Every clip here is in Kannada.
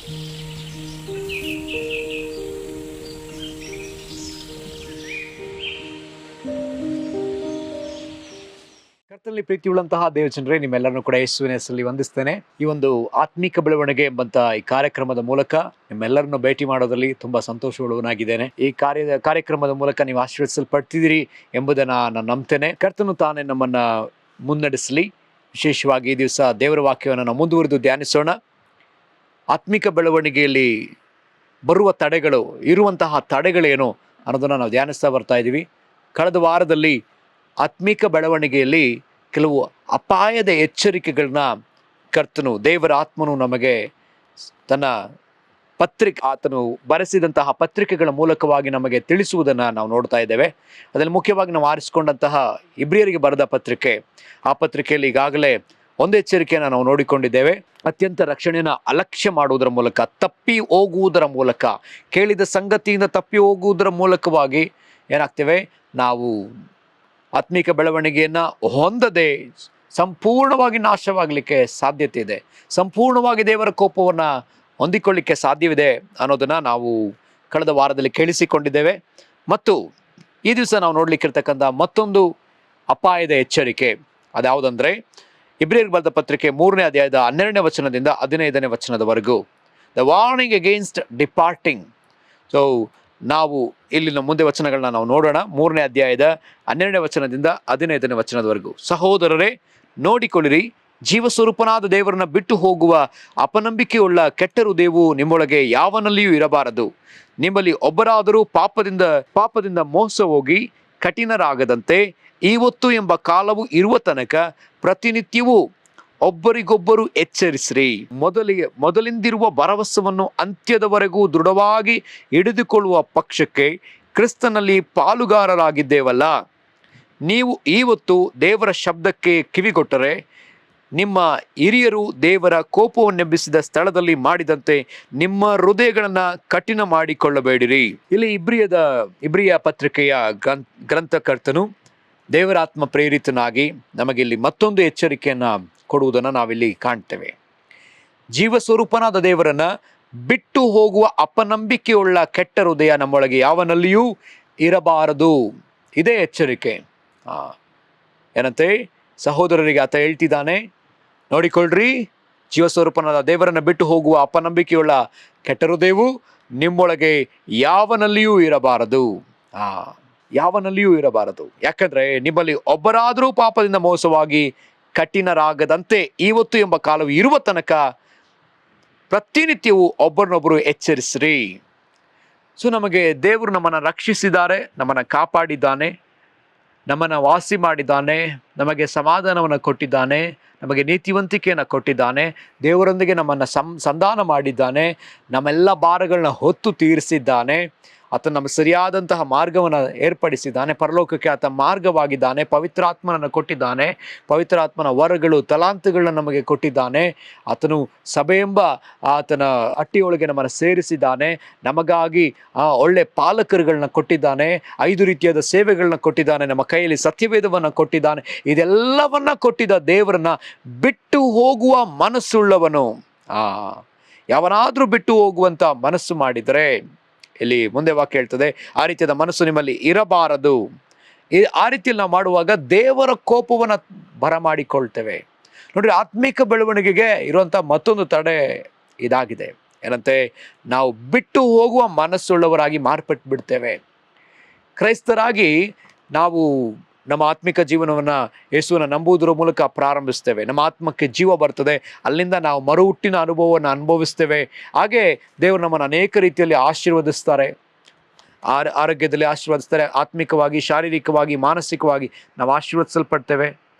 ಕರ್ತನಲ್ಲಿ ಪ್ರೀತಿಯುಳ್ಳಂತಹ ದೇವಜನರೇ, ನಿಮ್ಮೆಲ್ಲರನ್ನು ಕೂಡ ಯೇಸುವಿನ ಹೆಸರಲ್ಲಿ ವಂದಿಸ್ತೇನೆ. ಈ ಒಂದು ಆತ್ಮಿಕ ಬೆಳವಣಿಗೆ ಎಂಬಂತ ಈ ಕಾರ್ಯಕ್ರಮದ ಮೂಲಕ ನಿಮ್ಮೆಲ್ಲರನ್ನು ಭೇಟಿ ಮಾಡೋದ್ರಲ್ಲಿ ತುಂಬಾ ಸಂತೋಷವುಳ್ಳವನಾಗಿದ್ದೇನೆ. ಈ ಕಾರ್ಯಕ್ರಮದ ಮೂಲಕ ನೀವು ಆಶೀರ್ವದಿಸಲ್ಪಡ್ತಿದ್ದೀರಿ ಎಂಬುದನ್ನ ನಾನು ನಂಬ್ತೇನೆ. ಕರ್ತನು ತಾನೇ ನಮ್ಮನ್ನ ಮುನ್ನಡೆಸಲಿ. ವಿಶೇಷವಾಗಿ ಈ ದಿವಸ ದೇವರ ವಾಕ್ಯವನ್ನು ನಾವು ಮುಂದುವರೆದು ಧ್ಯಾನಿಸೋಣ. ಆತ್ಮಿಕ ಬೆಳವಣಿಗೆಯಲ್ಲಿ ಬರುವ ತಡೆಗಳು, ಇರುವಂತಹ ತಡೆಗಳೇನು ಅನ್ನೋದನ್ನ ನಾವು ಧ್ಯಾನಿಸ್ತಾ ಬರ್ತಾ ಇದ್ದೀವಿ. ಕಳೆದ ವಾರದಲ್ಲಿ ಆತ್ಮಿಕ ಬೆಳವಣಿಗೆಯಲ್ಲಿ ಕೆಲವು ಅಪಾಯದ ಎಚ್ಚರಿಕೆಗಳನ್ನ ಕರ್ತನು, ದೇವರ ಆತ್ಮನು ನಮಗೆ ತನ್ನ ಆತನು ಬರೆಸಿದಂತಹ ಪತ್ರಿಕೆಗಳ ಮೂಲಕವಾಗಿ ನಮಗೆ ತಿಳಿಸುವುದನ್ನು ನಾವು ನೋಡ್ತಾ ಇದ್ದೇವೆ. ಅದರಲ್ಲಿ ಮುಖ್ಯವಾಗಿ ನಾವು ಆರಿಸಿಕೊಂಡಂತಹ ಇಬ್ರಿಯರಿಗೆ ಬರೆದ ಪತ್ರಿಕೆ, ಆ ಪತ್ರಿಕೆಯಲ್ಲಿ ಈಗಾಗಲೇ ಒಂದು ಎಚ್ಚರಿಕೆಯನ್ನು ನಾವು ನೋಡಿಕೊಂಡಿದ್ದೇವೆ. ಅತ್ಯಂತ ರಕ್ಷಣೆಯನ್ನು ಅಲಕ್ಷ್ಯ ಮಾಡುವುದರ ಮೂಲಕ, ತಪ್ಪಿ ಹೋಗುವುದರ ಮೂಲಕ, ಕೇಳಿದ ಸಂಗತಿಯಿಂದ ತಪ್ಪಿ ಹೋಗುವುದರ ಮೂಲಕವಾಗಿ ಏನಾಗ್ತೇವೆ, ನಾವು ಆತ್ಮಿಕ ಬೆಳವಣಿಗೆಯನ್ನು ಹೊಂದದೆ ಸಂಪೂರ್ಣವಾಗಿ ನಾಶವಾಗಲಿಕ್ಕೆ ಸಾಧ್ಯತೆ ಇದೆ, ಸಂಪೂರ್ಣವಾಗಿ ದೇವರ ಕೋಪವನ್ನು ಹೊಂದಿಕೊಳ್ಳಿಕ್ಕೆ ಸಾಧ್ಯವಿದೆ ಅನ್ನೋದನ್ನು ನಾವು ಕಳೆದ ವಾರದಲ್ಲಿ ಕೇಳಿಸಿಕೊಂಡಿದ್ದೇವೆ. ಮತ್ತು ಈ ದಿವಸ ನಾವು ನೋಡ್ಲಿಕ್ಕಿರ್ತಕ್ಕಂಥ ಮತ್ತೊಂದು ಅಪಾಯದ ಎಚ್ಚರಿಕೆ ಅದ್ಯಾವುದಂದ್ರೆ, ಇಬ್ರಿಯರಿಗೆ ಬರೆದ ಪತ್ರಿಕೆ 3ನೇ ಅಧ್ಯಾಯದ 12ನೇ ವಚನದಿಂದ 15ನೇ ವಚನದವರೆಗೂ, the warning against departing. So ನಾವು ಇಲ್ಲಿನ ಮುಂದೆ ವಚನಗಳನ್ನ ನಾವು ನೋಡೋಣ. 3ನೇ ಅಧ್ಯಾಯದ 12ನೇ ವಚನದಿಂದ 15ನೇ ವಚನದವರೆಗೂ. ಸಹೋದರರೇ, ನೋಡಿಕೊಳ್ಳಿರಿ, ಜೀವಸ್ವರೂಪನಾದ ದೇವರನ್ನ ಬಿಟ್ಟು ಹೋಗುವ ಅಪನಂಬಿಕೆಯುಳ್ಳ ಕೆಟ್ಟ ಹೃದಯವು ನಿಮ್ಮೊಳಗೆ ಯಾವನಲ್ಲಿಯೂ ಇರಬಾರದು. ನಿಮ್ಮಲ್ಲಿ ಒಬ್ಬರಾದರೂ ಪಾಪದಿಂದ ಮೋಸ ಹೋಗಿ ಕಠಿಣರಾಗದಂತೆ ಇವತ್ತು ಎಂಬ ಕಾಲವು ಇರುವ ತನಕ ಪ್ರತಿನಿತ್ಯವೂ ಒಬ್ಬರಿಗೊಬ್ಬರು ಎಚ್ಚರಿಸಿರಿ. ಮೊದಲಿಂದಿರುವ ಭರವಸವನ್ನು ಅಂತ್ಯದವರೆಗೂ ದೃಢವಾಗಿ ಹಿಡಿದುಕೊಳ್ಳುವ ಪಕ್ಷಕ್ಕೆ ಕ್ರಿಸ್ತನಲ್ಲಿ ಪಾಲುಗಾರರಾಗಿದ್ದೇವಲ್ಲ. ನೀವು ಇವತ್ತು ದೇವರ ಶಬ್ದಕ್ಕೆ ಕಿವಿಗೊಟ್ಟರೆ ನಿಮ್ಮ ಹಿರಿಯರು ದೇವರ ಕೋಪವನ್ನೆಬ್ಬಿಸಿದ ಸ್ಥಳದಲ್ಲಿ ಮಾಡಿದಂತೆ ನಿಮ್ಮ ಹೃದಯಗಳನ್ನು ಕಠಿಣ ಮಾಡಿಕೊಳ್ಳಬೇಡಿರಿ. ಇಲ್ಲಿ ಇಬ್ರಿಯ ಪತ್ರಿಕೆಯ ಗ್ರಂಥಕರ್ತನು ದೇವರಾತ್ಮ ಪ್ರೇರಿತನಾಗಿ ನಮಗೆ ಇಲ್ಲಿ ಮತ್ತೊಂದು ಎಚ್ಚರಿಕೆಯನ್ನು ಕೊಡುವುದನ್ನು ನಾವಿಲ್ಲಿ ಕಾಣ್ತೇವೆ. ಜೀವಸ್ವರೂಪನಾದ ದೇವರನ್ನ ಬಿಟ್ಟು ಹೋಗುವ ಅಪನಂಬಿಕೆಯುಳ್ಳ ಕೆಟ್ಟ ಹೃದಯ ನಮ್ಮೊಳಗೆ ಯಾವನಲ್ಲಿಯೂ ಇರಬಾರದು. ಇದೇ ಎಚ್ಚರಿಕೆ. ಏನಂತೆ ಸಹೋದರರಿಗೆ ಆತ ಹೇಳ್ತಿದ್ದಾನೆ, ನೋಡಿಕೊಳ್ಳ್ರಿ, ಜೀವಸ್ವರೂಪನಾದ ದೇವರನ್ನ ಬಿಟ್ಟು ಹೋಗುವ ಅಪನಂಬಿಕೆಯುಳ್ಳ ಕೆಟ್ಟ ಹೃದಯವು ನಿಮ್ಮೊಳಗೆ ಯಾವನಲ್ಲಿಯೂ ಇರಬಾರದು. ಯಾವನಲ್ಲಿಯೂ ಇರಬಾರದು. ಯಾಕಂದ್ರೆ ನಿಮ್ಮಲ್ಲಿ ಒಬ್ಬರಾದರೂ ಪಾಪದಿಂದ ಮೋಸವಾಗಿ ಕಠಿಣರಾಗದಂತೆ ಇವತ್ತು ಎಂಬ ಕಾಲವು ಇರುವ ತನಕ ಪ್ರತಿನಿತ್ಯವೂ ಒಬ್ಬರನ್ನೊಬ್ಬರು ಎಚ್ಚರಿಸ್ರಿ. ಸೊ ನಮಗೆ ದೇವರು ನಮ್ಮನ್ನು ರಕ್ಷಿಸಿದ್ದಾರೆ, ನಮ್ಮನ್ನು ಕಾಪಾಡಿದ್ದಾನೆ, ನಮ್ಮನ್ನು ವಾಸಿ ಮಾಡಿದ್ದಾನೆ, ನಮಗೆ ಸಮಾಧಾನವನ್ನು ಕೊಟ್ಟಿದ್ದಾನೆ, ನಮಗೆ ನೀತಿವಂತಿಕೆಯನ್ನು ಕೊಟ್ಟಿದ್ದಾನೆ, ದೇವರೊಂದಿಗೆ ನಮ್ಮನ್ನು ಸಂಧಾನ ಮಾಡಿದ್ದಾನೆ, ನಮ್ಮೆಲ್ಲ ಭಾರಗಳನ್ನ ಹೊತ್ತು ತೀರಿಸಿದ್ದಾನೆ, ಆತ ನಮ್ಮ ಸರಿಯಾದಂತಹ ಮಾರ್ಗವನ್ನು ಏರ್ಪಡಿಸಿದ್ದಾನೆ, ಪರಲೋಕಕ್ಕೆ ಆತ ಮಾರ್ಗವಾಗಿದ್ದಾನೆ, ಪವಿತ್ರಾತ್ಮನನ್ನು ಕೊಟ್ಟಿದ್ದಾನೆ, ಪವಿತ್ರಾತ್ಮನ ವರಗಳು ತಲಾಂತುಗಳನ್ನ ನಮಗೆ ಕೊಟ್ಟಿದ್ದಾನೆ, ಆತನು ಸಭೆ ಎಂಬ ಆತನ ಅಟ್ಟಿಯೊಳಗೆ ನಮ್ಮನ್ನು ಸೇರಿಸಿದ್ದಾನೆ, ನಮಗಾಗಿ ಒಳ್ಳೆ ಪಾಲಕರುಗಳನ್ನ ಕೊಟ್ಟಿದ್ದಾನೆ, 5 ರೀತಿಯಾದ ಸೇವೆಗಳನ್ನ ಕೊಟ್ಟಿದ್ದಾನೆ, ನಮ್ಮ ಕೈಯಲ್ಲಿ ಸತ್ಯವೇದವನ್ನು ಕೊಟ್ಟಿದ್ದಾನೆ. ಇದೆಲ್ಲವನ್ನ ಕೊಟ್ಟಿದ್ದ ದೇವರನ್ನ ಬಿಟ್ಟು ಹೋಗುವ ಮನಸ್ಸುಳ್ಳವನು, ಯಾವನಾದ್ರೂ ಬಿಟ್ಟು ಹೋಗುವಂತ ಮನಸ್ಸು ಮಾಡಿದರೆ, ಇಲ್ಲಿ ಮುಂದೆ ವಾಕ್ಯ ಹೇಳ್ತದೆ, ಆ ರೀತಿಯಾದ ಮನಸ್ಸು ನಿಮ್ಮಲ್ಲಿ ಇರಬಾರದು. ಆ ರೀತಿಯಲ್ಲಿ ನಾವು ಮಾಡುವಾಗ ದೇವರ ಕೋಪವನ್ನು ಬರಮಾಡಿಕೊಳ್ತೇವೆ. ನೋಡ್ರಿ, ಆತ್ಮಿಕ ಬೆಳವಣಿಗೆಗೆ ಇರುವಂತ ಮತ್ತೊಂದು ತಡೆ ಇದಾಗಿದೆ. ಏನಂತೆ, ನಾವು ಬಿಟ್ಟು ಹೋಗುವ ಮನಸ್ಸುಳ್ಳವರಾಗಿ ಮಾರ್ಪಟ್ಟು ಬಿಡ್ತೇವೆ. ಕ್ರೈಸ್ತರಾಗಿ ನಾವು ನಮ್ಮ ಆತ್ಮಿಕ ಜೀವನವನ್ನು ಯೇಸುವನ್ನು ನಂಬುವುದರ ಮೂಲಕ ಪ್ರಾರಂಭಿಸ್ತೇವೆ. ನಮ್ಮ ಆತ್ಮಕ್ಕೆ ಜೀವ ಬರ್ತದೆ, ಅಲ್ಲಿಂದ ನಾವು ಮರುಹುಟ್ಟಿನ ಅನುಭವವನ್ನು ಅನುಭವಿಸ್ತೇವೆ. ಹಾಗೆ ದೇವರು ನಮ್ಮನ್ನು ಅನೇಕ ರೀತಿಯಲ್ಲಿ ಆಶೀರ್ವದಿಸ್ತಾರೆ, ಆರೋಗ್ಯದಲ್ಲಿ ಆಶೀರ್ವದಿಸ್ತಾರೆ, ಆತ್ಮಿಕವಾಗಿ, ಶಾರೀರಿಕವಾಗಿ, ಮಾನಸಿಕವಾಗಿ ನಾವು ಆಶೀರ್ವದಿಸಲ್ಪಡ್ತೇವೆ.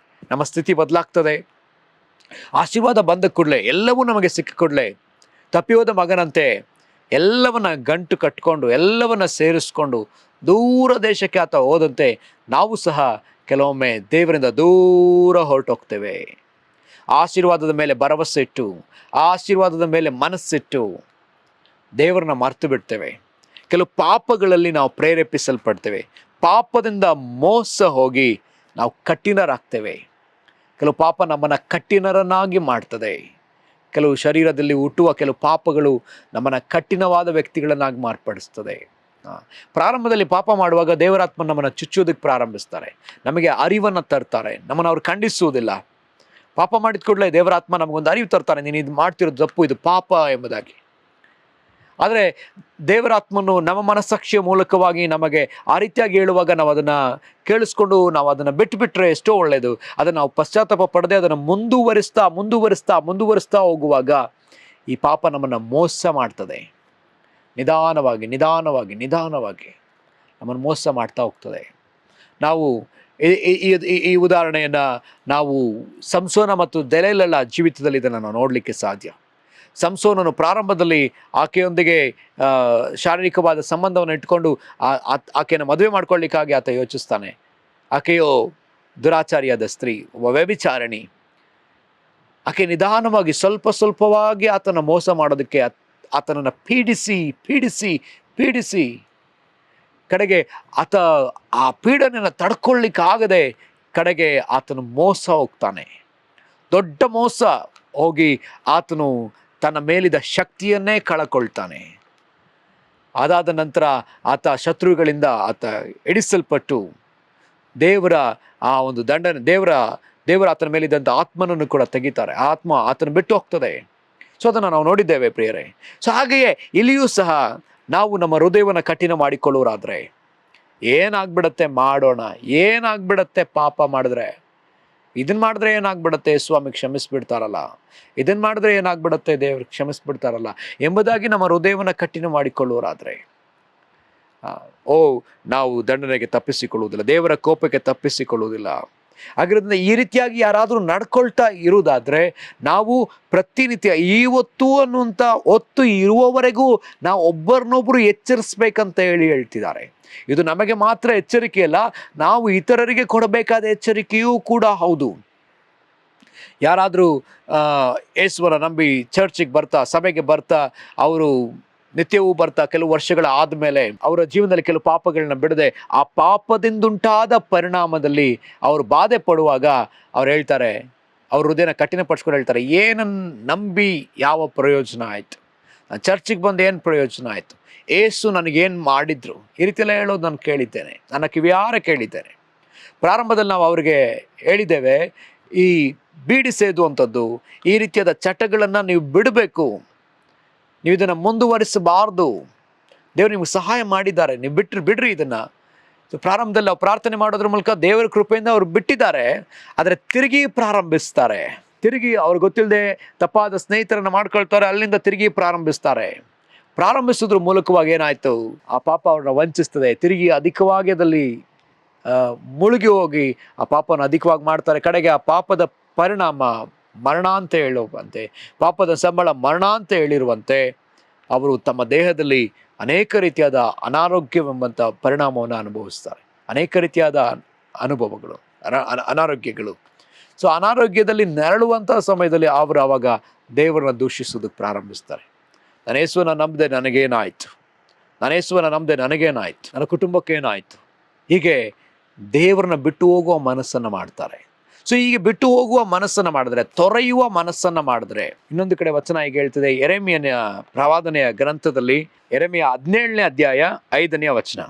ನಮ್ಮ ಸ್ಥಿತಿ ಬದಲಾಗ್ತದೆ. ಆಶೀರ್ವಾದ ಬಂದ ಕೂಡಲೇ, ಎಲ್ಲವೂ ನಮಗೆ ಸಿಕ್ಕ ಕೂಡಲೇ ತಪ್ಪಿ ಹೋದ ಮಗನಂತೆ ಎಲ್ಲವನ್ನ ಗಂಟು ಕಟ್ಕೊಂಡು, ಎಲ್ಲವನ್ನ ಸೇರಿಸ್ಕೊಂಡು ದೂರ ದೇಶಕ್ಕೆ ಆತ ಹೋದಂತೆ ನಾವು ಸಹ ಕೆಲವೊಮ್ಮೆ ದೇವರಿಂದ ದೂರ ಹೊರಟೋಗ್ತೇವೆ. ಆಶೀರ್ವಾದದ ಮೇಲೆ ಭರವಸೆ ಇಟ್ಟು, ಆಶೀರ್ವಾದದ ಮೇಲೆ ಮನಸ್ಸಿಟ್ಟು ದೇವರನ್ನ ಮರ್ತು ಬಿಡ್ತೇವೆ. ಕೆಲವು ಪಾಪಗಳಲ್ಲಿ ನಾವು ಪ್ರೇರೇಪಿಸಲ್ಪಡ್ತೇವೆ. ಪಾಪದಿಂದ ಮೋಸ ಹೋಗಿ ನಾವು ಕಠಿಣರಾಗ್ತೇವೆ. ಕೆಲವು ಪಾಪ ನಮ್ಮನ್ನು ಕಠಿಣರನ್ನಾಗಿ ಮಾಡ್ತದೆ. ಕೆಲವು ಶರೀರದಲ್ಲಿ ಹುಟ್ಟುವ ಕೆಲವು ಪಾಪಗಳು ನಮ್ಮನ್ನು ಕಠಿಣವಾದ ವ್ಯಕ್ತಿಗಳನ್ನಾಗಿ ಮಾರ್ಪಡಿಸ್ತದೆ. ಪ್ರಾರಂಭದಲ್ಲಿ ಪಾಪ ಮಾಡುವಾಗ ದೇವರಾತ್ಮ ನಮ್ಮನ್ನು ಚುಚ್ಚೋದಕ್ಕೆ ಪ್ರಾರಂಭಿಸ್ತಾರೆ, ನಮಗೆ ಅರಿವನ್ನು ತರ್ತಾರೆ, ನಮ್ಮನ್ನು ಅವ್ರು ಖಂಡಿಸುವುದಿಲ್ಲ. ಪಾಪ ಮಾಡಿದ ಕೂಡಲೇ ದೇವರಾತ್ಮ ನಮಗೊಂದು ಅರಿವು ತರ್ತಾರೆ, ನೀನು ಇದು ಮಾಡ್ತಿರೋದು ತಪ್ಪು, ಇದು ಪಾಪ ಎಂಬುದಾಗಿ. ಆದರೆ ದೇವರಾತ್ಮನು ನಮ್ಮ ಮನಸ್ಸಾಕ್ಷಿಯ ಮೂಲಕವಾಗಿ ನಮಗೆ ಆ ರೀತಿಯಾಗಿ ಹೇಳುವಾಗ ನಾವು ಅದನ್ನು ಕೇಳಿಸ್ಕೊಂಡು ನಾವು ಅದನ್ನು ಬಿಟ್ಟುಬಿಟ್ರೆ ಎಷ್ಟೋ ಒಳ್ಳೆಯದು. ಅದನ್ನು ನಾವು ಪಶ್ಚಾತ್ತಾಪ ಪಡೆದೇ ಅದನ್ನು ಮುಂದುವರಿಸ್ತಾ ಹೋಗುವಾಗ ಈ ಪಾಪ ನಮ್ಮನ್ನು ಮೋಸ ಮಾಡ್ತದೆ. ನಿಧಾನವಾಗಿ ನಮ್ಮನ್ನು ಮೋಸ ಮಾಡ್ತಾ ಹೋಗ್ತದೆ. ನಾವು ಈ ಉದಾಹರಣೆಯನ್ನು ನಾವು ಸಂಸೋನ ಮತ್ತು ದೆಲೈಲಳ ಜೀವಿತದಲ್ಲಿ ಇದನ್ನು ನಾವು ನೋಡಲಿಕ್ಕೆ ಸಾಧ್ಯ. ಸಂಸೋನನು ಪ್ರಾರಂಭದಲ್ಲಿ ಆಕೆಯೊಂದಿಗೆ ಶಾರೀರಿಕವಾದ ಸಂಬಂಧವನ್ನು ಇಟ್ಕೊಂಡು ಆಕೆಯನ್ನು ಮದುವೆ ಮಾಡ್ಕೊಳ್ಳಿಕ್ಕಾಗಿ ಆತ ಯೋಚಿಸ್ತಾನೆ. ಆಕೆಯೋ ದುರಾಚಾರಿಯಾದ ಸ್ತ್ರೀ, ಒಬ್ಬ ವ್ಯಭಿಚಾರಿಣಿ. ಆಕೆ ನಿಧಾನವಾಗಿ ಸ್ವಲ್ಪವಾಗಿ ಆತನ ಮೋಸ ಮಾಡೋದಕ್ಕೆ ಆತನನ್ನು ಪೀಡಿಸಿ ಕಡೆಗೆ ಆತ ಆ ಪೀಡನೆಯನ್ನು ತಡ್ಕೊಳ್ಳಿಕ್ಕಾಗದೆ ಕಡೆಗೆ ಆತನು ಮೋಸ ಹೋಗ್ತಾನೆ. ದೊಡ್ಡ ಮೋಸ ಹೋಗಿ ಆತನು ತನ್ನ ಮೇಲಿದ ಶಕ್ತಿಯನ್ನೇ ಕಳಕೊಳ್ತಾನೆ. ಅದಾದ ನಂತರ ಆತ ಶತ್ರುಗಳಿಂದ ಆತ ಎಡಿಸಲ್ಪಟ್ಟು ದೇವರ ಆ ಒಂದು ದಂಡನೆ, ದೇವರ ಆತನ ಮೇಲಿದ್ದಂಥ ಆತ್ಮನನ್ನು ಕೂಡ ತೆಗಿತಾರೆ. ಆತ್ಮ ಆತನ ಬಿಟ್ಟು ಹೋಗ್ತದೆ. ಸೊ ಅದನ್ನು ನಾವು ನೋಡಿದ್ದೇವೆ ಪ್ರಿಯರೇ. ಸೊ ಹಾಗೆಯೇ ಇಲ್ಲಿಯೂ ಸಹ ನಾವು ನಮ್ಮ ಹೃದಯವನ್ನು ಕಠಿಣ ಮಾಡಿಕೊಳ್ಳೋರಾದರೆ ಏನಾಗ್ಬಿಡತ್ತೆ ಮಾಡೋಣ, ಏನಾಗ್ಬಿಡತ್ತೆ ಪಾಪ ಮಾಡಿದ್ರೆ, ಇದನ್ನು ಮಾಡಿದ್ರೆ ಏನಾಗ್ಬಿಡತ್ತೆ ಸ್ವಾಮಿ ಕ್ಷಮಿಸ್ಬಿಡ್ತಾರಲ್ಲ, ಇದನ್ನು ಮಾಡಿದ್ರೆ ಏನಾಗ್ಬಿಡತ್ತೆ ದೇವರು ಕ್ಷಮಿಸ್ಬಿಡ್ತಾರಲ್ಲ ಎಂಬುದಾಗಿ ನಮ್ಮ ಹೃದಯವನ್ನು ಕಠಿಣ ಮಾಡಿಕೊಳ್ಳೋರಾದರೆ ನಾವು ದಂಡನೆಗೆ ತಪ್ಪಿಸಿಕೊಳ್ಳುವುದಿಲ್ಲ, ದೇವರ ಕೋಪಕ್ಕೆ ತಪ್ಪಿಸಿಕೊಳ್ಳುವುದಿಲ್ಲ. ಹಾಗಿರೋದ್ರಿಂದ ಈ ರೀತಿಯಾಗಿ ಯಾರಾದರೂ ನಡ್ಕೊಳ್ತಾ ಇರುವುದಾದರೆ ನಾವು ಪ್ರತಿನಿತ್ಯ ಇವತ್ತು ಅನ್ನುವಂಥ ಹೊತ್ತು ಇರುವವರೆಗೂ ನಾವು ಒಬ್ಬರನ್ನೊಬ್ಬರು ಎಚ್ಚರಿಸ್ಬೇಕಂತ ಹೇಳ್ತಿದ್ದಾರೆ. ಇದು ನಮಗೆ ಮಾತ್ರ ಎಚ್ಚರಿಕೆಯಲ್ಲ, ನಾವು ಇತರರಿಗೆ ಕೊಡಬೇಕಾದ ಎಚ್ಚರಿಕೆಯೂ ಕೂಡ ಹೌದು. ಯಾರಾದರೂ ಯೇಸುವನ್ನ ನಂಬಿ ಚರ್ಚಿಗೆ ಬರ್ತಾ, ಸಭೆಗೆ ಬರ್ತಾ, ಅವರು ನಿತ್ಯವೂ ಬರ್ತಾ ಕೆಲವು ವರ್ಷಗಳ ಆದಮೇಲೆ ಅವರ ಜೀವನದಲ್ಲಿ ಕೆಲವು ಪಾಪಗಳನ್ನ ಬಿಡದೆ ಆ ಪಾಪದಿಂದುಂಟಾದ ಪರಿಣಾಮದಲ್ಲಿ ಅವರು ಬಾಧೆ ಪಡುವಾಗ ಅವ್ರು ಹೇಳ್ತಾರೆ, ಅವ್ರ ಹೃದಯನ ಕಠಿಣಪಡಿಸ್ಕೊಂಡು ಹೇಳ್ತಾರೆ, ಏನನ್ನು ನಂಬಿ ಯಾವ ಪ್ರಯೋಜನ ಆಯಿತು, ನಾನು ಚರ್ಚಿಗೆ ಬಂದು ಏನು ಪ್ರಯೋಜನ ಆಯಿತು, ಏಸು ನನಗೇನು ಮಾಡಿದ್ರು, ಈ ರೀತಿಯೆಲ್ಲ ಹೇಳೋದು ನಾನು ಕೇಳಿದ್ದೇನೆ, ನನ್ನ ಕಿವಿಯಾರ ಕೇಳಿದ್ದೇನೆ. ಪ್ರಾರಂಭದಲ್ಲಿ ನಾವು ಅವ್ರಿಗೆ ಹೇಳಿದ್ದೇವೆ, ಈ ಬೀಡಿ ಸೇದುವಂಥದ್ದು, ಈ ರೀತಿಯಾದ ಚಟಗಳನ್ನು ನೀವು ಬಿಡಬೇಕು, ನೀವು ಇದನ್ನು ಮುಂದುವರಿಸಬಾರ್ದು, ದೇವರು ನಿಮ್ಗೆ ಸಹಾಯ ಮಾಡಿದ್ದಾರೆ, ನೀವು ಬಿಡ್ರಿ ಇದನ್ನು. ಸೊ ಪ್ರಾರಂಭದಲ್ಲಿ ನಾವು ಪ್ರಾರ್ಥನೆ ಮಾಡೋದ್ರ ಮೂಲಕ ದೇವರ ಕೃಪೆಯಿಂದ ಅವರು ಬಿಟ್ಟಿದ್ದಾರೆ. ಆದರೆ ತಿರುಗಿ ಪ್ರಾರಂಭಿಸ್ತಾರೆ, ತಿರುಗಿ ಅವ್ರಿಗೆ ಗೊತ್ತಿಲ್ಲದೆ ತಪ್ಪಾದ ಸ್ನೇಹಿತರನ್ನು ಮಾಡ್ಕೊಳ್ತಾರೆ, ಅಲ್ಲಿಂದ ತಿರುಗಿ ಪ್ರಾರಂಭಿಸೋದ್ರ ಮೂಲಕವಾಗಿ ಏನಾಯಿತು, ಆ ಪಾಪ ಅವ್ರನ್ನ ವಂಚಿಸ್ತದೆ. ತಿರುಗಿ ಅಧಿಕವಾಗಿ ಅದರಲ್ಲಿ ಮುಳುಗಿ ಹೋಗಿ ಆ ಪಾಪವನ್ನು ಅಧಿಕವಾಗಿ ಮಾಡ್ತಾರೆ. ಕಡೆಗೆ ಆ ಪಾಪದ ಪರಿಣಾಮ ಮರಣ ಅಂತ ಹೇಳುವಂತೆ, ಪಾಪದ ಸಂಬಳ ಮರಣ ಅಂತ ಹೇಳಿರುವಂತೆ ಅವರು ತಮ್ಮ ದೇಹದಲ್ಲಿ ಅನೇಕ ರೀತಿಯಾದ ಅನಾರೋಗ್ಯವೆಂಬಂಥ ಪರಿಣಾಮವನ್ನು ಅನುಭವಿಸ್ತಾರೆ. ಅನೇಕ ರೀತಿಯಾದ ಅನುಭವಗಳು, ಅನಾರೋಗ್ಯಗಳು. ಸೊ ಅನಾರೋಗ್ಯದಲ್ಲಿ ನರಳುವಂಥ ಸಮಯದಲ್ಲಿ ಅವರು ಆವಾಗ ದೇವರನ್ನ ದೂಷಿಸೋದಕ್ಕೆ ಪ್ರಾರಂಭಿಸ್ತಾರೆ. ನಾನು ಯೇಸುವನ್ನ ನಂಬದೆ ನನಗೇನಾಯಿತು, ನನ್ನ ಕುಟುಂಬಕ್ಕೆ ಏನಾಯಿತು, ಹೀಗೆ ದೇವರನ್ನ ಬಿಟ್ಟು ಹೋಗುವ ಮನಸ್ಸನ್ನು ಮಾಡ್ತಾರೆ. ಸೊ ಹೀಗೆ ಬಿಟ್ಟು ಹೋಗುವ ಮನಸ್ಸನ್ನು ಮಾಡಿದ್ರೆ, ತೊರೆಯುವ ಮನಸ್ಸನ್ನು ಮಾಡಿದ್ರೆ, ಇನ್ನೊಂದು ಕಡೆ ವಚನ ಹೀಗೆ ಹೇಳ್ತದೆ, ಯೆರೆಮೀಯನ ಪ್ರವಾದನೆಯ ಗ್ರಂಥದಲ್ಲಿ ಯೆರೆಮೀಯ 17ನೇ ಅಧ್ಯಾಯ 5ನೇ ವಚನ,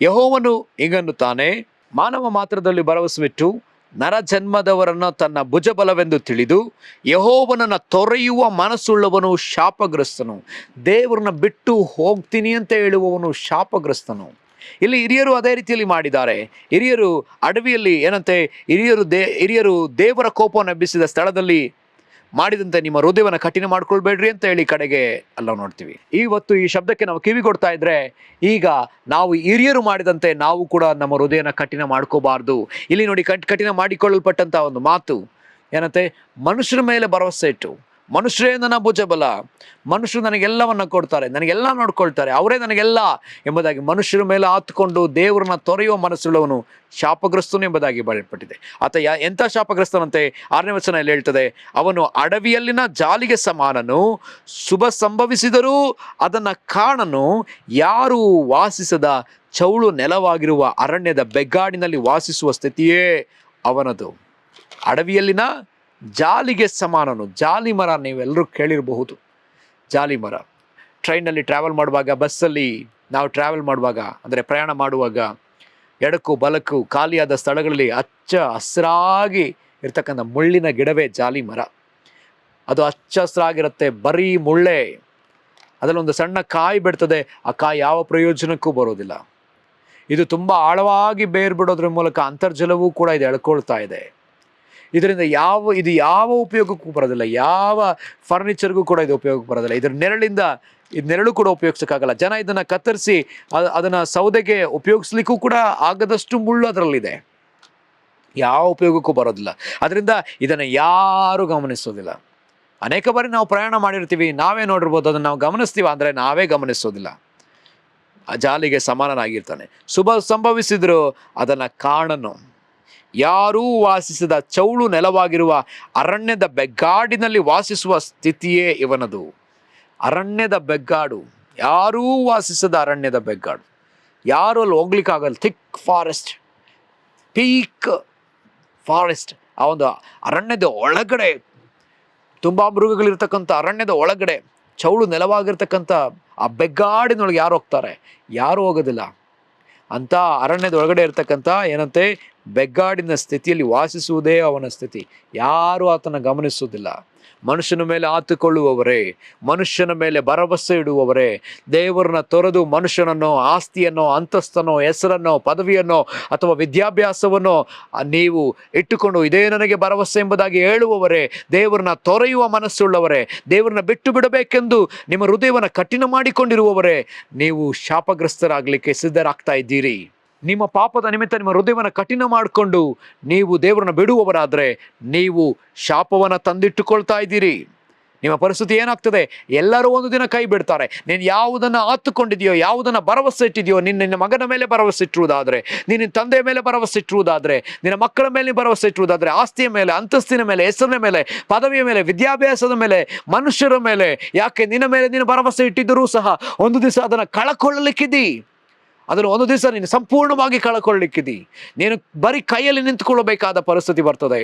ಯೆಹೋವನು ಹೀಗನ್ನುತ್ತಾನೆ, ಮಾನವ ಮಾತ್ರದಲ್ಲಿ ಭರವಸವಿಟ್ಟು ನರಜನ್ಮದವರನ್ನು ತನ್ನ ಭುಜಬಲವೆಂದು ತಿಳಿದು ಯೆಹೋವನನ್ನು ತೊರೆಯುವ ಮನಸ್ಸುಳ್ಳವನು ಶಾಪಗ್ರಸ್ತನು. ದೇವರನ್ನ ಬಿಟ್ಟು ಹೋಗ್ತೀನಿ ಅಂತ ಹೇಳುವವನು ಶಾಪಗ್ರಸ್ತನು. ಇಲ್ಲಿ ಹಿರಿಯರು ಅದೇ ರೀತಿಯಲ್ಲಿ ಮಾಡಿದ್ದಾರೆ. ಹಿರಿಯರು ಅಡವಿಯಲ್ಲಿ ಏನಂತೆ, ಹಿರಿಯರು ದೇವರ ಕೋಪವನ್ನು ಎಬ್ಬಿಸಿದ ಸ್ಥಳದಲ್ಲಿ ಮಾಡಿದಂತೆ ನಿಮ್ಮ ಹೃದಯವನ್ನು ಕಠಿಣ ಮಾಡ್ಕೊಳ್ಬೇಡ್ರಿ ಅಂತ ಹೇಳಿ ಕಡೆಗೆ ಅಲ್ಲ ನೋಡ್ತೀವಿ. ಇವತ್ತು ಈ ಶಬ್ದಕ್ಕೆ ನಾವು ಕಿವಿ ಕೊಡ್ತಾ ಇದ್ರೆ, ಈಗ ನಾವು ಹಿರಿಯರು ಮಾಡಿದಂತೆ ನಾವು ಕೂಡ ನಮ್ಮ ಹೃದಯನ ಕಠಿಣ ಮಾಡ್ಕೋಬಾರ್ದು. ಇಲ್ಲಿ ನೋಡಿ, ಕಠಿಣ ಮಾಡಿಕೊಳ್ಳಲ್ಪಟ್ಟಂತ ಒಂದು ಮಾತು ಏನಂತೆ, ಮನುಷ್ಯರ ಮೇಲೆ ಭರವಸೆ ಇಟ್ಟು, ಮನುಷ್ಯರೇ ನನ್ನ ಭುಜಬಲ, ಮನುಷ್ಯರು ನನಗೆಲ್ಲವನ್ನ ಕೊಡ್ತಾರೆ, ನನಗೆಲ್ಲ ನೋಡ್ಕೊಳ್ತಾರೆ, ಅವರೇ ನನಗೆಲ್ಲ ಎಂಬುದಾಗಿ ಮನುಷ್ಯರ ಮೇಲೆ ಆತುಕೊಂಡು ದೇವರನ್ನ ತೊರೆಯುವ ಮನಸ್ಸುಳ್ಳವನು ಶಾಪಗ್ರಸ್ತನು ಎಂಬುದಾಗಿ ಬರೆಯಲ್ಪಟ್ಟಿದೆ. ಆತ ಎಂಥ ಶಾಪಗ್ರಸ್ತನಂತೆ, 6ನೇ ವಚನದಲ್ಲಿ ಹೇಳ್ತದೆ, ಅವನು ಅಡವಿಯಲ್ಲಿನ ಜಾಲಿಗೆ ಸಮಾನನು, ಶುಭ ಸಂಭವಿಸಿದರೂ ಅದನ್ನು ಕಾಣನು, ಯಾರು ವಾಸಿಸದ ಚೌಳು ನೆಲವಾಗಿರುವ ಅರಣ್ಯದ ಬೆಗ್ಗಾಡಿನಲ್ಲಿ ವಾಸಿಸುವ ಸ್ಥಿತಿಯೇ ಅವನದು. ಅಡವಿಯಲ್ಲಿನ ಜಾಲಿಗೆ ಸಮಾನನು. ಜಾಲಿ ಮರ ನೀವೆಲ್ಲರೂ ಕೇಳಿರಬಹುದು. ಜಾಲಿ ಮರ ಟ್ರೈನಲ್ಲಿ ಟ್ರಾವೆಲ್ ಮಾಡುವಾಗ, ಬಸ್ಸಲ್ಲಿ ನಾವು ಟ್ರಾವೆಲ್ ಮಾಡುವಾಗ, ಅಂದರೆ ಪ್ರಯಾಣ ಮಾಡುವಾಗ, ಎಡಕ್ಕೂ ಬಲಕ್ಕೂ ಖಾಲಿಯಾದ ಸ್ಥಳಗಳಲ್ಲಿ ಹಚ್ಚ ಹಸಿರಾಗಿ ಇರ್ತಕ್ಕಂಥ ಮುಳ್ಳಿನ ಗಿಡವೇ ಜಾಲಿ ಮರ. ಅದು ಹಚ್ಚ ಹಸಿರಾಗಿರುತ್ತೆ, ಬರೀ ಮುಳ್ಳೆ. ಅದರಲ್ಲೊಂದು ಸಣ್ಣ ಕಾಯಿ ಬಿಡ್ತದೆ, ಆ ಕಾಯಿ ಯಾವ ಪ್ರಯೋಜನಕ್ಕೂ ಬರೋದಿಲ್ಲ. ಇದು ತುಂಬ ಆಳವಾಗಿ ಬೇರು ಬಿಡೋದ್ರ ಮೂಲಕ ಅಂತರ್ಜಲವೂ ಕೂಡ ಇದು ಎಳ್ಕೊಳ್ತಾ ಇದೆ. ಇದರಿಂದ ಇದು ಯಾವ ಉಪಯೋಗಕ್ಕೂ ಬರೋದಿಲ್ಲ, ಯಾವ ಫರ್ನಿಚರ್ಗೂ ಕೂಡ ಇದು ಉಪಯೋಗಕ್ಕೆ ಬರೋದಿಲ್ಲ. ಇದರ ನೆರಳು ಕೂಡ ಉಪಯೋಗಿಸೋಕ್ಕಾಗಲ್ಲ. ಜನ ಇದನ್ನು ಕತ್ತರಿಸಿ ಅದನ್ನು ಸೌದೆಗೆ ಉಪಯೋಗಿಸ್ಲಿಕ್ಕೂ ಕೂಡ ಆಗದಷ್ಟು ಮುಳ್ಳು ಅದರಲ್ಲಿದೆ, ಯಾವ ಉಪಯೋಗಕ್ಕೂ ಬರೋದಿಲ್ಲ. ಅದರಿಂದ ಇದನ್ನು ಯಾರೂ ಗಮನಿಸೋದಿಲ್ಲ. ಅನೇಕ ಬಾರಿ ನಾವು ಪ್ರಯಾಣ ಮಾಡಿರ್ತೀವಿ, ನಾವೇ ನೋಡಿರ್ಬೋದು, ಅದನ್ನು ನಾವು ಗಮನಿಸ್ತೀವ ಅಂದರೆ ನಾವೇ ಗಮನಿಸೋದಿಲ್ಲ. ಆ ಜಾಲಿಗೆ ಸಮಾನನಾಗಿರ್ತಾನೆ. ಶುಭ ಸಂಭವಿಸಿದ್ರು ಅದನ್ನು ಕಾಣನು. ಯಾರೂ ವಾಸಿಸದ ಚೌಳು ನೆಲವಾಗಿರುವ ಅರಣ್ಯದ ಬೆಗ್ಗಾಡಿನಲ್ಲಿ ವಾಸಿಸುವ ಸ್ಥಿತಿಯೇ ಇವನದು. ಅರಣ್ಯದ ಬೆಗ್ಗಾಡು, ಯಾರೂ ವಾಸಿಸದ ಅರಣ್ಯದ ಬೆಗ್ಗಾಡು, ಯಾರೂ ಅಲ್ಲಿ ಹೋಗ್ಲಿಕ್ಕಾಗಲ್ಲ. ಥಿಕ್ ಫಾರೆಸ್ಟ್, ಪೀಕ್ ಫಾರೆಸ್ಟ್, ಆ ಒಂದು ಅರಣ್ಯದ ಒಳಗಡೆ, ತುಂಬ ಮೃಗಗಳಿರ್ತಕ್ಕಂಥ ಅರಣ್ಯದ ಒಳಗಡೆ ಚೌಳು ನೆಲವಾಗಿರ್ತಕ್ಕಂಥ ಆ ಬೆಗ್ಗಾಡಿನೊಳಗೆ ಯಾರು ಹೋಗ್ತಾರೆ? ಯಾರೂ ಹೋಗೋದಿಲ್ಲ. ಅಂಥ ಅರಣ್ಯದ ಒಳಗಡೆ ಇರ್ತಕ್ಕಂಥ ಏನಂತೆ ಬೆಗ್ಗಾಡಿನ ಸ್ಥಿತಿಯಲ್ಲಿ ವಾಸಿಸುವುದೇ ಅವನ ಸ್ಥಿತಿ. ಯಾರೂ ಆತನ ಗಮನಿಸುವುದಿಲ್ಲ. ಮನುಷ್ಯನ ಮೇಲೆ ಆತುಕೊಳ್ಳುವವರೇ, ಮನುಷ್ಯನ ಮೇಲೆ ಭರವಸೆ ಇಡುವವರೇ, ದೇವರನ್ನ ತೊರೆದು ಮನುಷ್ಯನನ್ನು, ಆಸ್ತಿಯನ್ನು, ಅಂತಸ್ತನೋ, ಹೆಸರನ್ನೋ, ಪದವಿಯನ್ನೋ ಅಥವಾ ವಿದ್ಯಾಭ್ಯಾಸವನ್ನು ನೀವು ಇಟ್ಟುಕೊಂಡು ಇದೇ ನನಗೆ ಭರವಸೆ ಎಂಬುದಾಗಿ ಹೇಳುವವರೇ, ದೇವರನ್ನ ತೊರೆಯುವ ಮನಸ್ಸುಳ್ಳವರೇ, ದೇವರನ್ನ ಬಿಟ್ಟು ಬಿಡಬೇಕೆಂದು ನಿಮ್ಮ ಹೃದಯವನ್ನು ಕಠಿಣ ಮಾಡಿಕೊಂಡಿರುವವರೇ, ನೀವು ಶಾಪಗ್ರಸ್ತರಾಗಲಿಕ್ಕೆ ಸಿದ್ಧರಾಗ್ತಾ ಇದ್ದೀರಿ. ನಿಮ್ಮ ಪಾಪದ ನಿಮಿತ್ತ ನಿಮ್ಮ ಹೃದಯವನ್ನು ಕಠಿಣ ಮಾಡಿಕೊಂಡು ನೀವು ದೇವರನ್ನ ಬಿಡುವವರಾದರೆ ನೀವು ಶಾಪವನ್ನು ತಂದಿಟ್ಟುಕೊಳ್ತಾ ಇದ್ದೀರಿ. ನಿಮ್ಮ ಪರಿಸ್ಥಿತಿ ಏನಾಗ್ತದೆ? ಎಲ್ಲರೂ ಒಂದು ದಿನ ಕೈ ಬಿಡ್ತಾರೆ. ನೀನು ಯಾವುದನ್ನು ಆತುಕೊಂಡಿದೆಯೋ, ಯಾವುದನ್ನು ಭರವಸೆ ಇಟ್ಟಿದೆಯೋ, ನಿನ್ನ ಮಗನ ಮೇಲೆ ಭರವಸೆ ಇಟ್ಟಿರುವುದಾದರೆ, ನಿನ್ನ ತಂದೆಯ ಮೇಲೆ ಭರವಸೆ ಇಟ್ಟಿರುವುದಾದರೆ, ನಿನ್ನ ಮಕ್ಕಳ ಮೇಲೆ ಭರವಸೆ ಇಟ್ಟಿರುವುದಾದರೆ, ಆಸ್ತಿಯ ಮೇಲೆ, ಅಂತಸ್ತಿನ ಮೇಲೆ, ಹೆಸರಿನ ಮೇಲೆ, ಪದವಿಯ ಮೇಲೆ, ವಿದ್ಯಾಭ್ಯಾಸದ ಮೇಲೆ, ಮನುಷ್ಯರ ಮೇಲೆ, ಯಾಕೆ ನಿನ್ನ ಮೇಲೆ ನೀನು ಭರವಸೆ ಇಟ್ಟಿದ್ದರೂ ಸಹ ಒಂದು ದಿವಸ ಅದನ್ನು ಕಳಕೊಳ್ಳಲಿಕ್ಕಿದ್ದೀ. ಅದನ್ನು ಒಂದು ದಿವಸ ನೀನು ಸಂಪೂರ್ಣವಾಗಿ ಕಳ್ಕೊಳ್ಳಿಕ್ಕಿದ್ದೀ. ನೀನು ಬರೀ ಕೈಯಲ್ಲಿ ನಿಂತುಕೊಳ್ಳಬೇಕಾದ ಪರಿಸ್ಥಿತಿ ಬರ್ತದೆ.